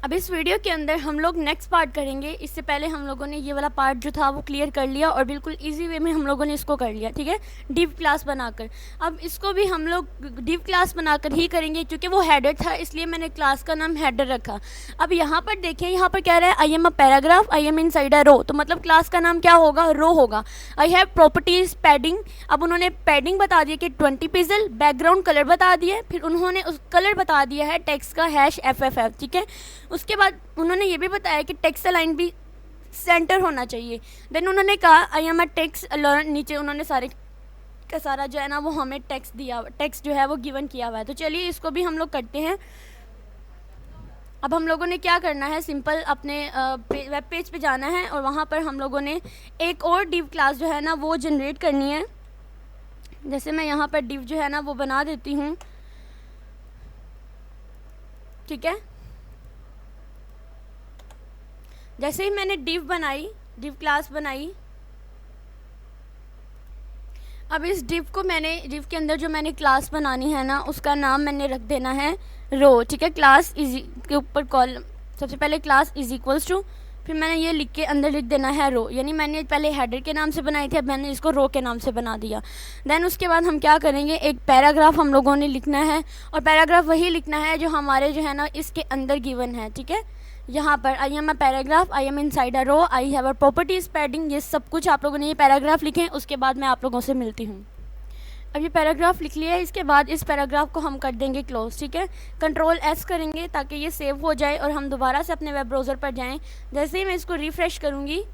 अब इस वीडियो के अंदर हम लोग नेक्स्ट पार्ट करेंगे। इससे पहले हम लोगों ने ये वाला पार्ट जो था वो क्लियर कर लिया और बिल्कुल इजी वे में हम लोगों ने इसको कर लिया, ठीक है, डिव क्लास बनाकर। अब इसको भी हम लोग डिव क्लास बनाकर ही करेंगे, क्योंकि वो हेडर था इसलिए मैंने क्लास का नाम हेडर रखा। अब यहाँ पर देखें, यहाँ पर क्या रहा है, I am a paragraph, I am inside a row, तो मतलब क्लास का नाम क्या होगा, रो होगा। आई हैव प्रॉपर्टीज पैडिंग, अब उन्होंने पैडिंग बता दिया कि 20 पिक्सल, बैकग्राउंड कलर बता दिया, फिर उन्होंने उस कलर बता दिया है टेक्स्ट का #FFF, ठीक है। उसके बाद उन्होंने ये भी बताया कि टेक्स्ट लाइन भी सेंटर होना चाहिए। देन उन्होंने कहा आई एम अ टेक्स्ट लर्न, नीचे उन्होंने सारे का सारा जो है ना वो हमें टेक्स्ट दिया, टेक्स्ट जो है वो गिवन किया हुआ है। तो चलिए इसको भी हम लोग करते हैं। अब हम लोगों ने क्या करना है, सिंपल अपने वेब पेज पे जाना है और वहाँ पर हम लोगों ने एक और डिव क्लास जो है ना वो जनरेट करनी है। जैसे मैं यहाँ पर डिव जो है ना वो बना देती हूँ, ठीक है। जैसे ही मैंने डिव बनाई, डिव क्लास बनाई, अब इस डिव को मैंने, डिव के अंदर जो मैंने क्लास बनानी है ना उसका नाम मैंने रख देना है रो, ठीक है। क्लास इज के ऊपर कॉलम, सबसे पहले क्लास इज इक्वल्स टू, फिर मैंने ये लिख के अंदर लिख देना है रो, यानी मैंने पहले हेडर के नाम से बनाई थी, अब मैंने इसको रो के नाम से बना दिया। देन उसके बाद हम क्या करेंगे, एक पैराग्राफ हम लोगों ने लिखना है और पैराग्राफ वही लिखना है जो हमारे जो है ना इसके अंदर गिवन है, ठीक है। यहाँ पर I am a paragraph, I am inside a row, I have a properties padding, ये सब कुछ आप लोगों ने ये पैराग्राफ लिखे। उसके बाद मैं आप लोगों से मिलती हूँ। अब ये पैराग्राफ लिख लिया है, इसके बाद इस पैराग्राफ को हम कर देंगे क्लोज, ठीक है। Ctrl+S करेंगे ताकि ये सेव हो जाए और हम दोबारा से अपने वेब ब्राउज़र पर जाएं। जैसे ही मैं इसको रिफ़्रेश करूँगी,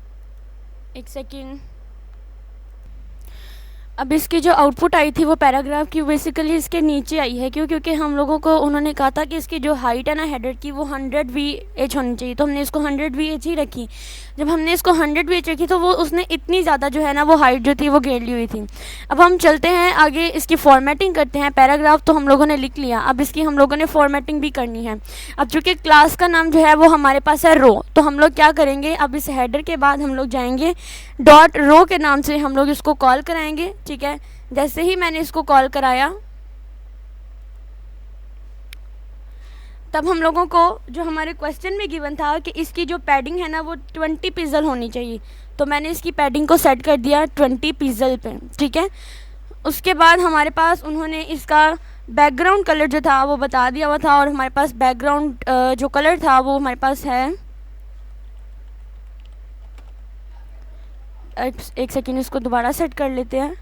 एक सेकेंड, अब इसकी जो आउटपुट आई थी वो पैराग्राफ की बेसिकली इसके नीचे आई है। क्यों? क्योंकि हम लोगों को उन्होंने कहा था कि इसकी जो हाइट है ना हेडर की वो 100 VH होनी चाहिए, तो हमने इसको 100 VH ही रखी। जब हमने इसको 100 VH रखी तो वो उसने इतनी ज़्यादा जो है ना वो हाइट जो थी वो घेर ली हुई थी। अब हम चलते हैं आगे, इसकी फॉर्मेटिंग करते हैं। पैराग्राफ तो हम लोगों ने लिख लिया, अब इसकी हम लोगों ने फॉर्मेटिंग भी करनी है। अब चूँकि क्लास का नाम जो है वो हमारे पास है रो, तो हम लोग क्या करेंगे, अब इस हेडर के बाद हम लोग जाएंगे डॉट रो के नाम से हम लोग इसको कॉल कराएंगे, ठीक है। जैसे ही मैंने इसको कॉल कराया तब हम लोगों को जो हमारे क्वेश्चन में गिवन था कि इसकी जो पैडिंग है ना वो 20 पिक्सल होनी चाहिए, तो मैंने इसकी पैडिंग को सेट कर दिया 20 पिक्सल पे, ठीक है। उसके बाद हमारे पास उन्होंने इसका बैकग्राउंड कलर जो था वो बता दिया हुआ था और हमारे पास बैकग्राउंड जो कलर था वो हमारे पास है, एक सेकेंड इसको दोबारा सेट कर लेते हैं।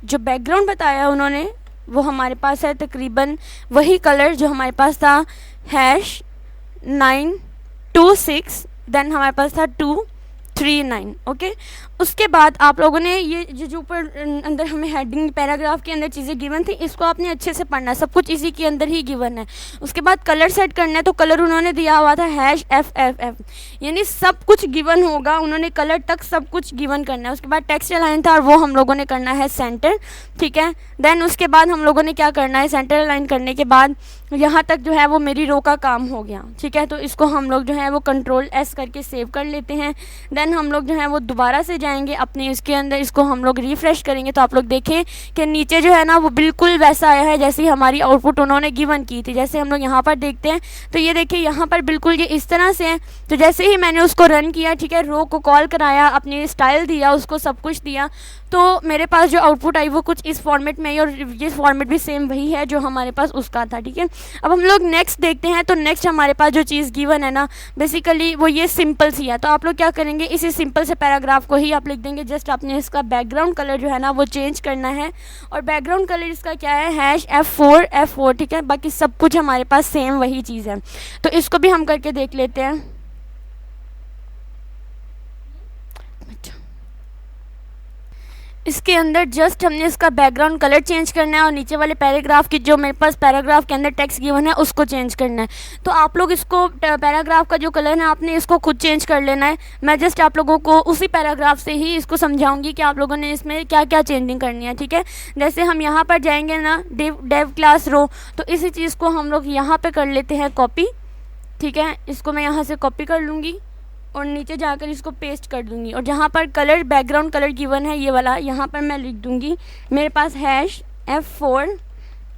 जो बैकग्राउंड बताया उन्होंने वो हमारे पास है तकरीबन वही कलर जो हमारे पास था, #926, देन हमारे पास था 239, ओके। उसके बाद आप लोगों ने ये जो ऊपर अंदर हमें हेडिंग पैराग्राफ के अंदर चीज़ें गिवन थी, इसको आपने अच्छे से पढ़ना है, सब कुछ इसी के अंदर ही गिवन है। उसके बाद कलर सेट करना है, तो कलर उन्होंने दिया हुआ था #FFF, यानी सब कुछ गिवन होगा, उन्होंने कलर तक सब कुछ गिवन करना है। उसके बाद टेक्स्ट अलाइन था और वो हम लोगों ने करना है सेंटर, ठीक है। देन उसके बाद हम लोगों ने क्या करना है, सेंटर अलाइन करने के बाद यहाँ तक जो है वो मेरी रो का काम हो गया, ठीक है। तो इसको हम लोग जो है वो Ctrl+S करके सेव कर लेते हैं। देन हम लोग जो है वो दोबारा से जाएंगे अपने इसके अंदर, इसको हम लोग रिफ़्रेश करेंगे तो आप लोग देखें कि नीचे जो है ना वो बिल्कुल वैसा आया है जैसी हमारी आउटपुट उन्होंने गिवन की थी। जैसे हम लोग यहाँ पर देखते हैं तो ये देखिए यहाँ पर बिल्कुल ये इस तरह से है। तो जैसे ही मैंने उसको रन किया, ठीक है, रो को कॉल कराया, अपने स्टाइल दिया, उसको सब कुछ दिया, तो मेरे पास जो आउटपुट आई वो कुछ इस फॉर्मेट में आई और ये फॉर्मेट भी सेम वही है जो हमारे पास उसका था, ठीक है। अब हम लोग नेक्स्ट देखते हैं। तो नेक्स्ट हमारे पास जो चीज़ गिवन है ना बेसिकली वो ये सिंपल सी है। तो आप लोग क्या करेंगे, इसी सिंपल से पैराग्राफ को ही आप लिख देंगे। जस्ट आपने इसका बैकग्राउंड कलर जो है ना वो चेंज करना है और बैकग्राउंड कलर इसका क्या है, #F4F4, ठीक है। बाकी सब कुछ हमारे पास सेम वही चीज़ है। तो इसको भी हम करके देख लेते हैं। इसके अंदर जस्ट हमने इसका बैकग्राउंड कलर चेंज करना है और नीचे वाले पैराग्राफ की जो मेरे पास पैराग्राफ के अंदर टेक्स्ट गिवन है उसको चेंज करना है। तो आप लोग इसको पैराग्राफ का जो कलर है आपने इसको खुद चेंज कर लेना है। मैं जस्ट आप लोगों को उसी पैराग्राफ से ही इसको समझाऊंगी कि आप लोगों ने इसमें क्या क्या चेंजिंग करनी है, ठीक है। जैसे हम यहाँ पर जाएंगे ना डेव क्लास रो, तो इसी चीज़ को हम लोग यहाँ पर कर लेते हैं कॉपी, ठीक है। इसको मैं यहाँ से कॉपी कर लूँगी और नीचे जाकर इसको पेस्ट कर दूंगी और जहाँ पर कलर बैकग्राउंड कलर गिवन है ये वाला, यहाँ पर मैं लिख दूंगी मेरे पास #F4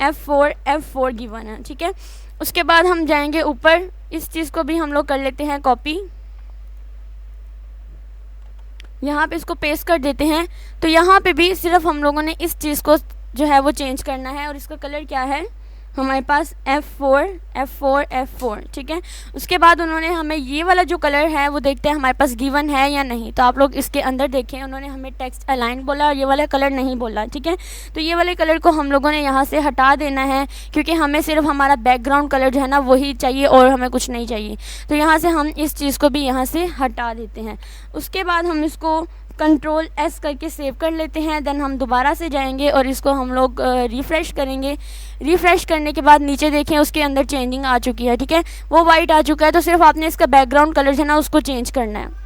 F4 गिवन है, ठीक है। उसके बाद हम जाएंगे ऊपर, इस चीज़ को भी हम लोग कर लेते हैं कॉपी, यहाँ पे इसको पेस्ट कर देते हैं। तो यहाँ पे भी सिर्फ हम लोगों ने इस चीज़ को जो है वो चेंज करना है, और इसका कलर क्या है हमारे पास F4, ठीक है। उसके बाद उन्होंने हमें ये वाला जो कलर है वो देखते हैं हमारे पास गिवन है या नहीं। तो आप लोग इसके अंदर देखें, उन्होंने हमें टेक्स्ट अलाइन बोला और ये वाला कलर नहीं बोला, ठीक है। तो ये वाले कलर को हम लोगों ने यहाँ से हटा देना है, क्योंकि हमें सिर्फ हमारा बैकग्राउंड कलर जो है ना वही चाहिए और हमें कुछ नहीं चाहिए। तो यहाँ से हम इस चीज़ को भी यहाँ से हटा देते हैं। उसके बाद हम इसको कंट्रोल S करके सेव कर लेते हैं। देन हम दोबारा से जाएंगे और इसको हम लोग रिफ़्रेश करेंगे। रिफ़्रेश करने के बाद नीचे देखें उसके अंदर चेंजिंग आ चुकी है, ठीक है, वो वाइट आ चुका है। तो सिर्फ आपने इसका बैकग्राउंड कलर है ना उसको चेंज करना है।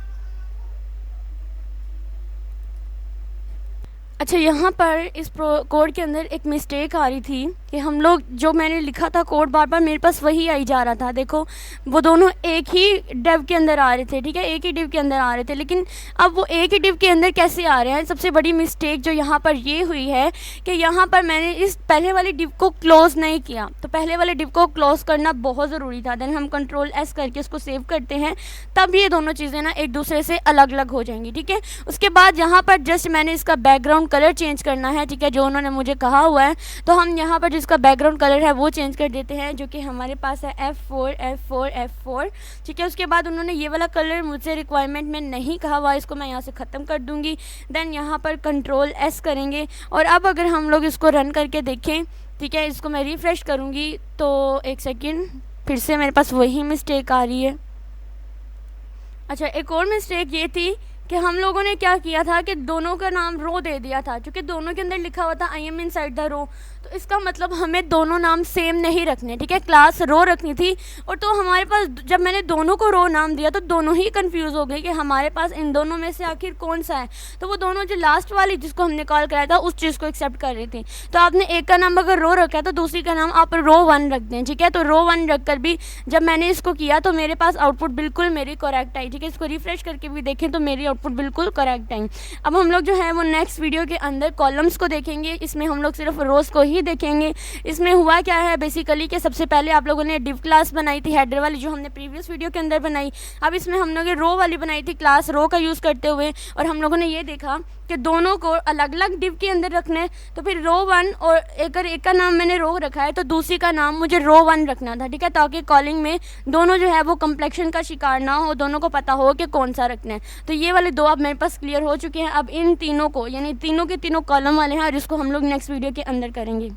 अच्छा, यहाँ पर इस कोड के अंदर एक मिस्टेक आ रही थी कि हम लोग जो मैंने लिखा था कोड बार बार मेरे पास वही आई जा रहा था। देखो वो दोनों एक ही डिव के अंदर आ रहे थे, ठीक है, एक ही डिव के अंदर आ रहे थे, लेकिन अब वो एक ही डिव के अंदर कैसे आ रहे हैं। सबसे बड़ी मिस्टेक जो यहाँ पर ये हुई है कि यहाँ पर मैंने इस पहले वाले डिव को क्लोज़ नहीं किया। तो पहले वाले डिव को क्लोज़ करना बहुत ज़रूरी था। देन हम कंट्रोल S करके इसको सेव करते हैं, तब ये दोनों चीज़ें ना एक दूसरे से अलग अलग हो जाएंगी, ठीक है। उसके बाद यहाँ पर जस्ट मैंने इसका बैकग्राउंड कलर चेंज करना है, ठीक है, जो उन्होंने मुझे कहा हुआ है। तो हम यहाँ पर जिसका बैकग्राउंड कलर है वो चेंज कर देते हैं, जो कि हमारे पास है F4, ठीक है। उसके बाद उन्होंने ये वाला कलर मुझसे रिक्वायरमेंट में नहीं कहा हुआ, इसको मैं यहाँ से ख़त्म कर दूँगी। देन यहाँ पर कंट्रोल S करेंगे, और अब अगर हम लोग इसको रन करके देखें, ठीक है, इसको मैं रिफ़्रेश करूँगी तो एक सेकेंड, फिर से मेरे पास वही मिस्टेक आ रही है। अच्छा, एक और मिस्टेक ये थी कि हम लोगों ने क्या किया था कि दोनों का नाम रो दे दिया था, क्योंकि दोनों के अंदर लिखा हुआ था I am inside the row. तो इसका मतलब हमें दोनों नाम सेम नहीं रखने, ठीक है, क्लास रो रखनी थी। और तो हमारे पास जब मैंने दोनों को रो नाम दिया तो दोनों ही कंफ्यूज हो गए कि हमारे पास इन दोनों में से आखिर कौन सा है। तो वो दोनों जो लास्ट वाली जिसको हमने कॉल कराया था उस चीज़ को एक्सेप्ट कर रही थी। तो आपने एक का नाम अगर रो रखा है तो दूसरी का नाम आप रो 1 रख दें, ठीक है। तो रो 1 रख कर भी जब मैंने इसको किया तो मेरे पास आउटपुट बिल्कुल मेरी करेक्ट आई, ठीक है। इसको रिफ्रेश करके भी देखें तो मेरी आउटपुट बिल्कुल करेक्ट आई। अब हम लोग जो है वो नेक्स्ट वीडियो के अंदर कॉलम्स को देखेंगे, इसमें हम लोग सिर्फ रोज़ को ही देखेंगे। इसमें हुआ क्या है बेसिकली कि सबसे पहले आप लोगों ने डिव क्लास बनाई थी हेडर वाली, जो हमने प्रीवियस वीडियो के अंदर बनाई। अब इसमें हम लोगों ने रो वाली बनाई थी क्लास रो का यूज़ करते हुए, और हम लोगों ने ये देखा कि दोनों को अलग अलग डिव के अंदर रखना है। तो फिर रो 1 और एक का नाम मैंने रो रखा है तो दूसरी का नाम मुझे रो 1 रखना था, ठीक है, ताकि कॉलिंग में दोनों जो है वो कम्प्लेक्शन का शिकार ना हो, दोनों को पता हो कि कौन सा रखना है। तो ये वाले दो अब मेरे पास क्लियर हो चुके हैं। अब इन तीनों को यानी तीनों के तीनों कॉलम वाले हैं, और इसको हम लोग नेक्स्ट वीडियो के अंदर करेंगे।